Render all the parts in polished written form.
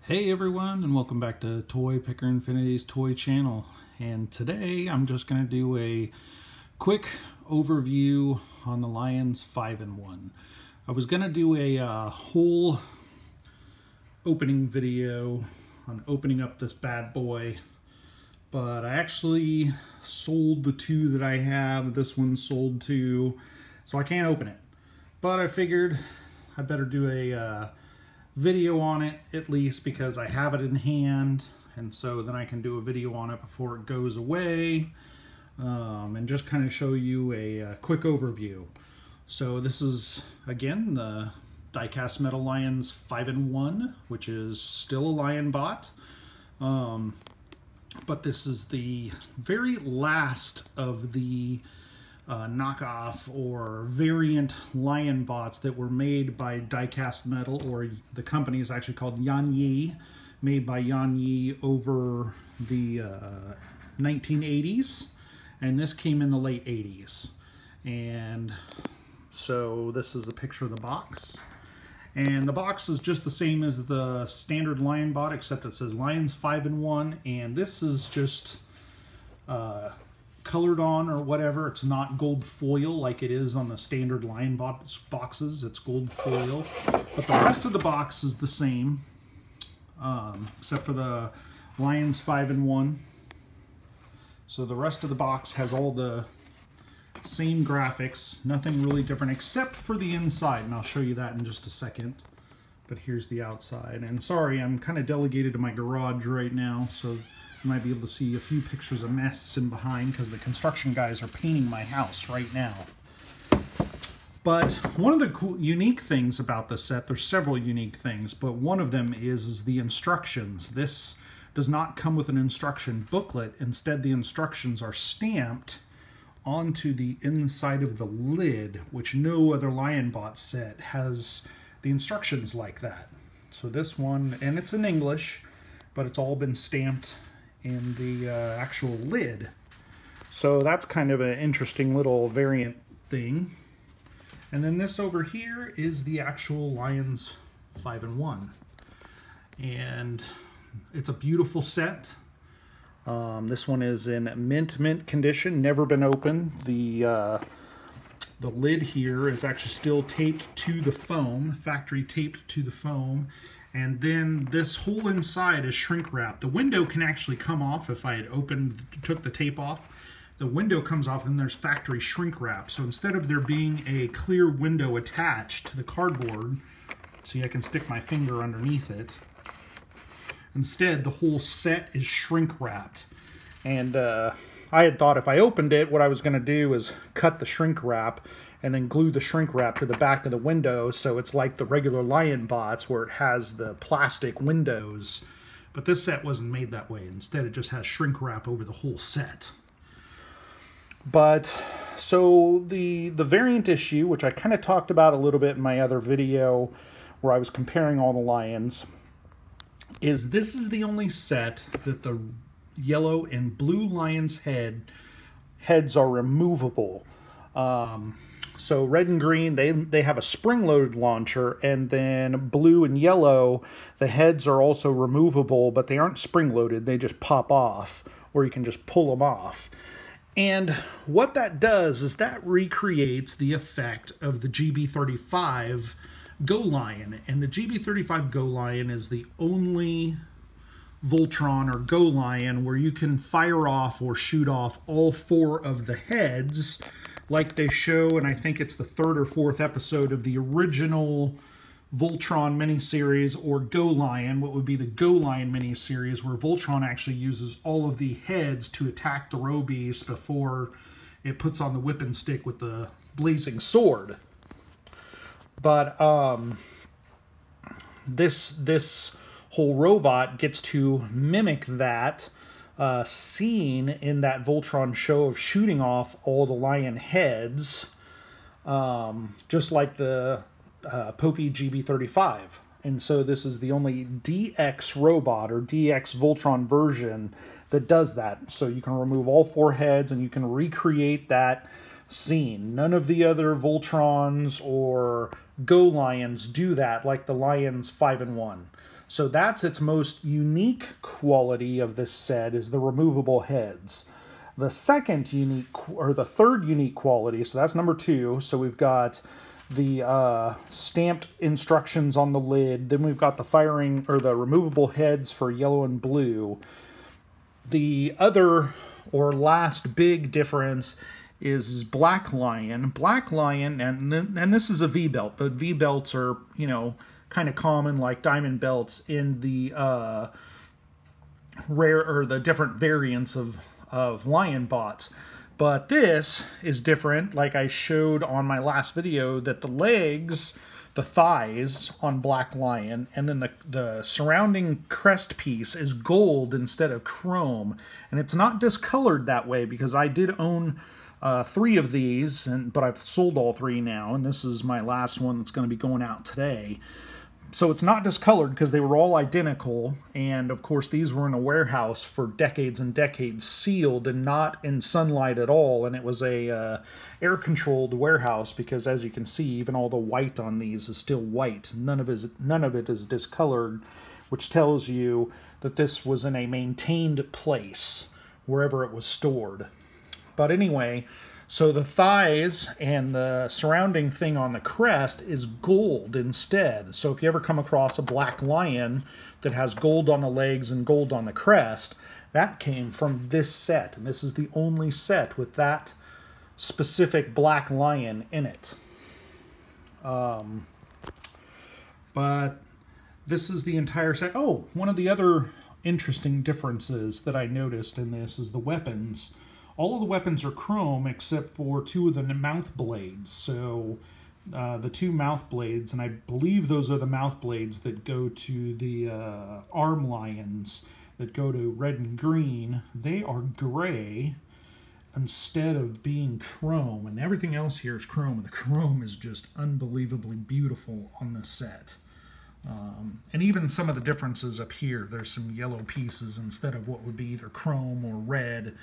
Hey everyone, and welcome back to Toy Picker Infinity's Toy Channel. And today I'm just going to do a quick overview on the Lions5in1. I was going to do a whole opening video on opening up this bad boy, but I actually sold the two that I have. This one's sold too, so I can't open it. But I figured I better do a video on it, at least because I have it in hand, and so then I can do a video on it before it goes away, and just kind of show you a quick overview. So this is again the Diecast Metal Lions5in1, which is still a Lionbot, but this is the very last of the knockoff or variant Lionbots that were made by Diecast Metal, or the company is actually called Yaun, made by Yaun over the 1980s, and this came in the late 80s. And so this is a picture of the box, and the box is just the same as the standard Lionbot, except it says Lions5in1, and this is just colored on or whatever. It's not gold foil like it is on the standard Lionbot boxes. It's gold foil, but the rest of the box is the same, except for the Lions5in1. So the rest of the box has all the same graphics, nothing really different except for the inside, and I'll show you that in just a second. But here's the outside, and sorry, I'm kind of delegated to my garage right now, so you might be able to see a few pictures of mess in behind because the construction guys are painting my house right now. But one of the cool, unique things about this set, there's several unique things, but one of them is the instructions. This does not come with an instruction booklet. Instead, the instructions are stamped onto the inside of the lid, which no other Lionbot set has the instructions like that. So this one, and it's in English, but it's all been stamped in the actual lid. So that's kind of an interesting little variant thing. And then this over here is the actual Lions5in1. And it's a beautiful set. This one is in mint condition, never been opened. The lid here is actually still taped to the foam, factory taped to the foam. And then this whole inside is shrink wrap. The window can actually come off if I had took the tape off. The window comes off and there's factory shrink wrap. So instead of there being a clear window attached to the cardboard, see, I can stick my finger underneath it. Instead, the whole set is shrink wrapped. And I had thought if I opened it, what I was going to do is cut the shrink wrap and then glue the shrink wrap to the back of the window, so it's like the regular Lionbots where it has the plastic windows. But this set wasn't made that way. Instead, it just has shrink wrap over the whole set. But so the variant issue, which I kind of talked about a little bit in my other video where I was comparing all the Lions, is this is the only set that the yellow and blue Lion's heads are removable. So red and green, they have a spring-loaded launcher, and then blue and yellow, the heads are also removable, but they aren't spring-loaded. They just pop off, or you can just pull them off. And what that does is that recreates the effect of the GB35 Golion. And the GB35 Golion is the only Voltron or Golion where you can fire off or shoot off all four of the heads, like they show, and I think it's the 3rd or 4th episode of the original Voltron miniseries, or Golion, what would be the Golion miniseries, where Voltron actually uses all of the heads to attack the Robeast before it puts on the whipping stick with the blazing sword. But this whole robot gets to mimic that scene in that Voltron show of shooting off all the lion heads, just like the Popey GB35. And so this is the only DX robot or DX Voltron version that does that. So you can remove all four heads and you can recreate that scene. None of the other Voltrons or Golions do that like the Lions5in1. So that's its most unique quality of this set, is the removable heads. The second unique, or the third unique quality, so that's number 2. So we've got the stamped instructions on the lid. Then we've got the firing, or the removable heads for yellow and blue. The other, or last big difference, is Black Lion. Black Lion, and this is a V-belt, but V-belts are, you know, kind of common, like diamond belts in the rare, or the different variants of Lionbots. But this is different, like I showed on my last video, that the legs, the thighs on Black Lion, and then the surrounding crest piece is gold instead of chrome. And it's not discolored that way, because I did own 3 of these, but I've sold all 3 now, and this is my last one that's going to be going out today. So it's not discolored because they were all identical, and of course these were in a warehouse for decades and decades, sealed and not in sunlight at all, and it was a air-controlled warehouse, because as you can see, even all the white on these is still white. None of it is discolored, which tells you that this was in a maintained place wherever it was stored. But anyway, so the thighs and the surrounding thing on the crest is gold instead. So if you ever come across a Black Lion that has gold on the legs and gold on the crest, that came from this set. And this is the only set with that specific Black Lion in it. But this is the entire set. Oh, one of the other interesting differences that I noticed in this is the weapons. All of the weapons are chrome except for 2 of the mouth blades. So the 2 mouth blades, and I believe those are the mouth blades that go to the arm lions that go to red and green. They are gray instead of being chrome, and everything else here is chrome, and the chrome is just unbelievably beautiful on this set. And even some of the differences up here, there's some yellow pieces instead of what would be either chrome or red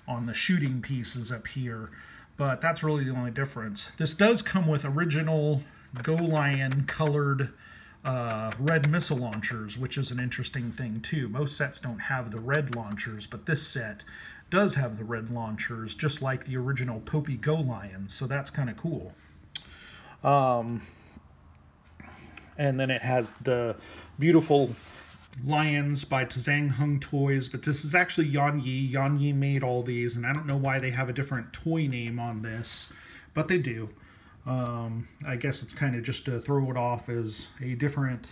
on the shooting pieces up here, but that's really the only difference. This does come with original Golion colored red missile launchers, which is an interesting thing too. Most sets don't have the red launchers, but this set does have the red launchers, just like the original Popey Golion, so that's kind of cool. And then it has the beautiful Lions by Zhang Hung Toys, but this is actually Yaun. Yaun made all these, and I don't know why they have a different toy name on this, but they do. I guess it's kind of just to throw it off as a different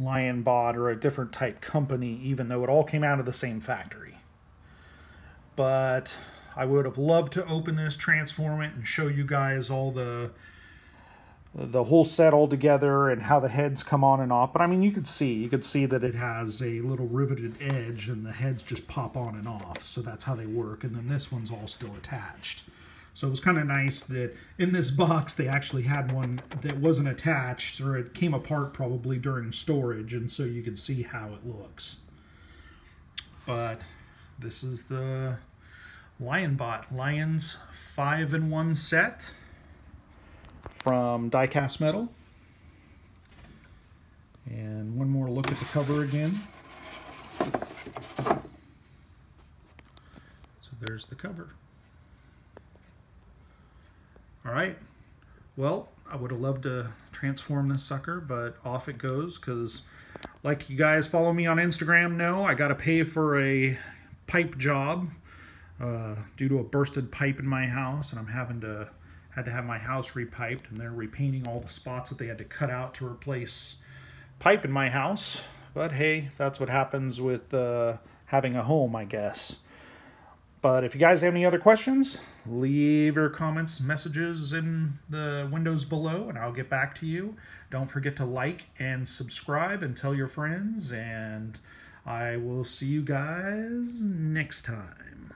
Lionbot or a different type company, even though it all came out of the same factory. But I would have loved to open this, transform it, and show you guys all the whole set all together and how the heads come on and off. But I mean, you could see that it has a little riveted edge and the heads just pop on and off. So that's how they work. And then this one's all still attached. So it was kind of nice that in this box they actually had one that wasn't attached, or it came apart probably during storage, and so you could see how it looks. But this is the Lionbot Lions5in1 set from Diecast Metal. And one more look at the cover again. So there's the cover. Alright, well, I would have loved to transform this sucker, but off it goes, because like you guys follow me on Instagram know, I got to pay for a pipe job due to a bursted pipe in my house, and I'm had to have my house repiped, and they're repainting all the spots that they had to cut out to replace pipe in my house. But hey, that's what happens with having a home, I guess. But if you guys have any other questions, leave your comments, messages in the windows below, and I'll get back to you. Don't forget to like and subscribe and tell your friends, and I will see you guys next time.